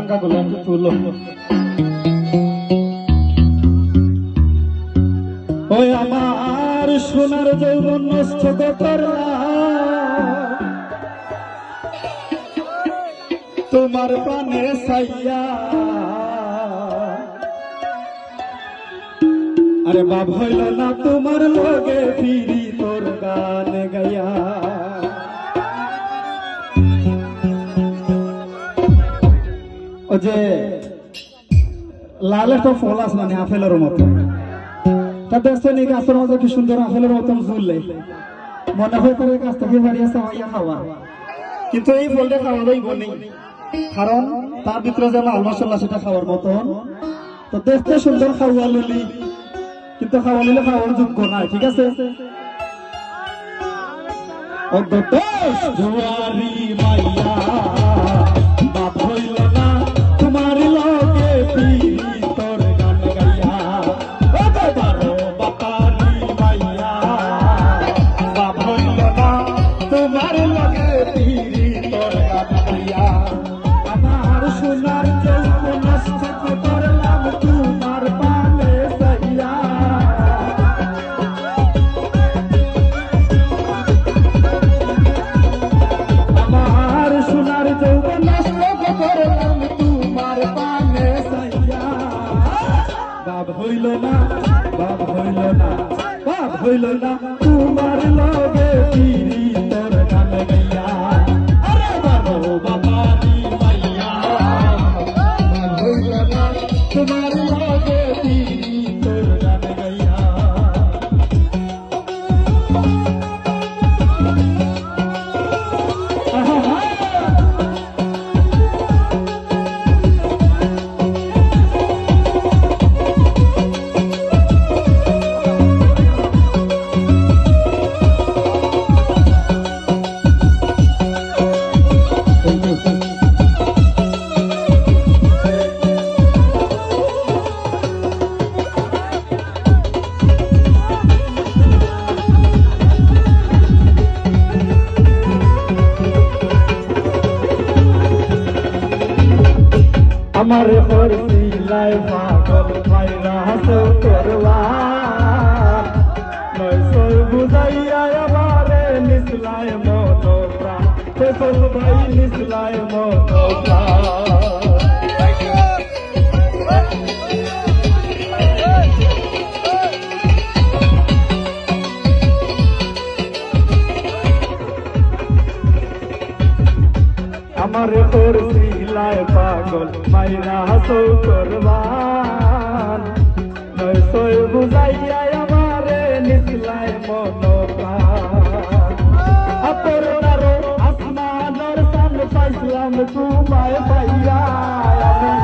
পাঙ্গাগুলো একটু তুলো। ওই আমার সোনার যৌবন নষ্ট করলা তোমার প্রাণে সাইয়া। আরে বাপ হইল না তোমার লগে ফিরি তোর গান গাইয়া। ও যে লাল একটা ফল আছে মানে আপেলের মতো, তা দেখছেন এই গাছের মধ্যে কি সুন্দর আপেলের মতন ঝুললে মনে হয় তার গাছ থেকে বাড়িয়ে চাওয়াইয়া খাওয়া, কিন্তু এই ফলটা খাওয়া যাইব নেই, কারণ তার ভিতরে যে লাল মশলা সেটা খাওয়ার মতন। তো দেখতে সুন্দর খাওয়া ললি, কিন্তু খাওয়া নিলে খাওয়ার যোগ্য নাই, ঠিক আছে। জুয়ারি মাইয়া বাপ হইল না তোমার লগে ফিরি তোর গান গাইয়া। বাপারি মাইয়া বাপ হইল না তোমার লগে ফিরি তোর গান গাইয়া। আমার সোনার যৌবন নষ্ট করলাম তোমার পানে সাইয়া। আমার সোনার যৌবন নষ্ট করলাম তোমার পানে সাইয়া। বাপ হইল না বাপ হইল না বাপ হইল না তোমার লগে ফিরি তোর গান গাইয়া। আরে বাবা বাবারি মাইয়া বাপ হইল না তোমার লগে ফিরি তোর গান গাইয়া। আমার হরসিলায় পাগল মাইরা হাসো করলা নয়সর বুঝাইয়া আমারে নিসলায় মনো প্রাণ ফেসল ভাই নিসলায় মনো প্রাণ। আমার হরসিলায় পাগল মাইরা হাসো করবান নয়সই বুঝাইয়া আমারে নিসলায় মনো প্রাণ। আপরনারো আসমানের সান পাইছিলাম তোমায় পাইয়া আমি।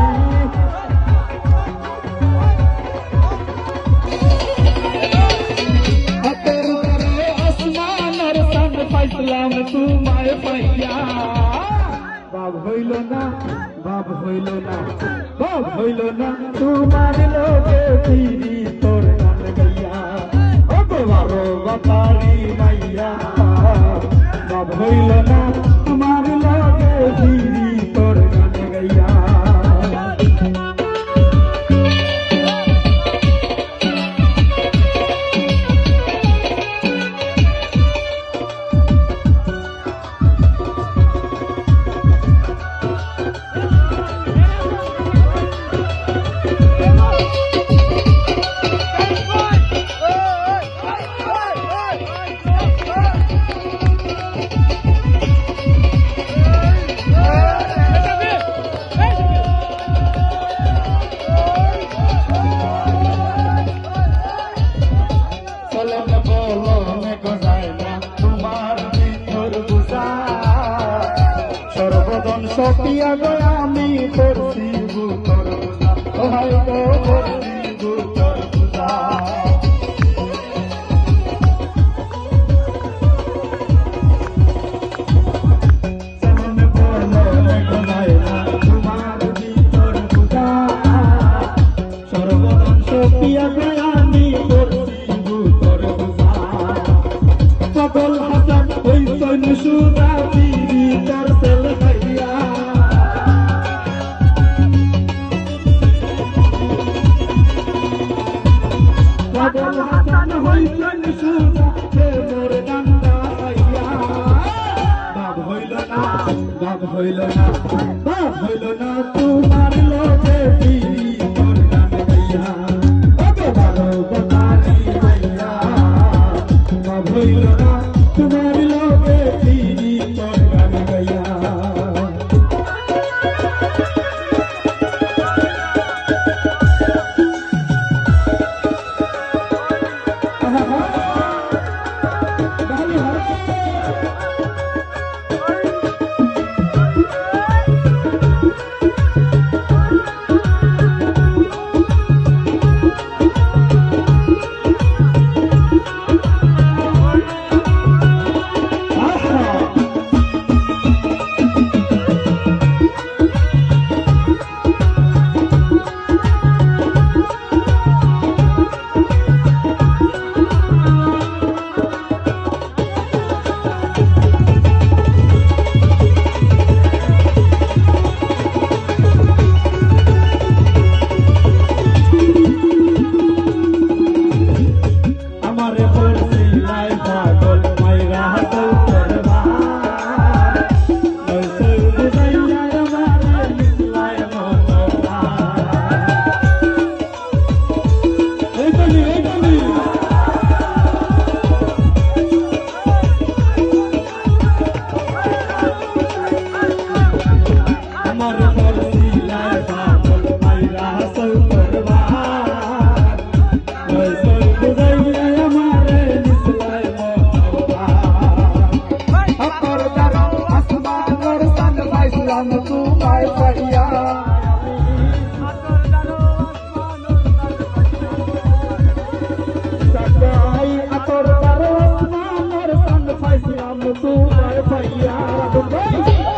আপরনারো আসমানের সান পাইছিলাম তোমায় পাইয়া। বাপ হইল না বাপ হইল না বাপ হইল না তোমার লগে ফিরি তোর গান গাইয়া। ও বাবারো বাপারি মাইয়া বাপ হইল না তোমার লগে ফিরি তোর গান গাইয়া। সপিয়া গো আমি করছি বুতর পূজা, ওহাই গো করছি বুতর পূজা। সামনে পড়লো গোনায় না তোমার ভিতর পূজা, সর্বদন সপিয়া গো আমি করছি বুতর পূজা। সকল হাসান ওই সৈন্য সুদা ভিতর সেল খাইয়া হইছেন সুজা হে মোর ডান্ডা খাইয়া বাপ হইল না বাপ হইল না বাপ হইল না তোমার লোকে বিড়ি তোর গান গাইয়া ওকে বারো বাতারি গাইয়া বাপ হইল না তোমার লোকে বিড়ি তোর গান গাইয়া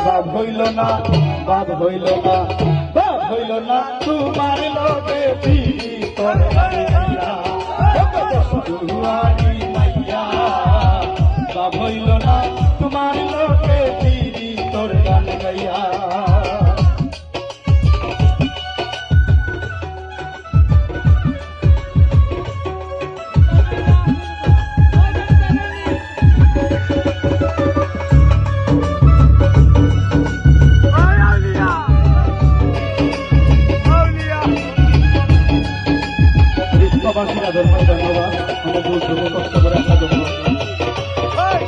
বাপ হইল না বাপ হইল না বাপ হইল না তোমার লোকে বিড়ি তোর গান গাইয়া দুয়ারি মাইয়া বাপ হইল না তোমার লোকে বিড়ি তোর গান গাইয়া ধন্যবাদ আমাদের কষ্ট করে আপনার জন্য তোমার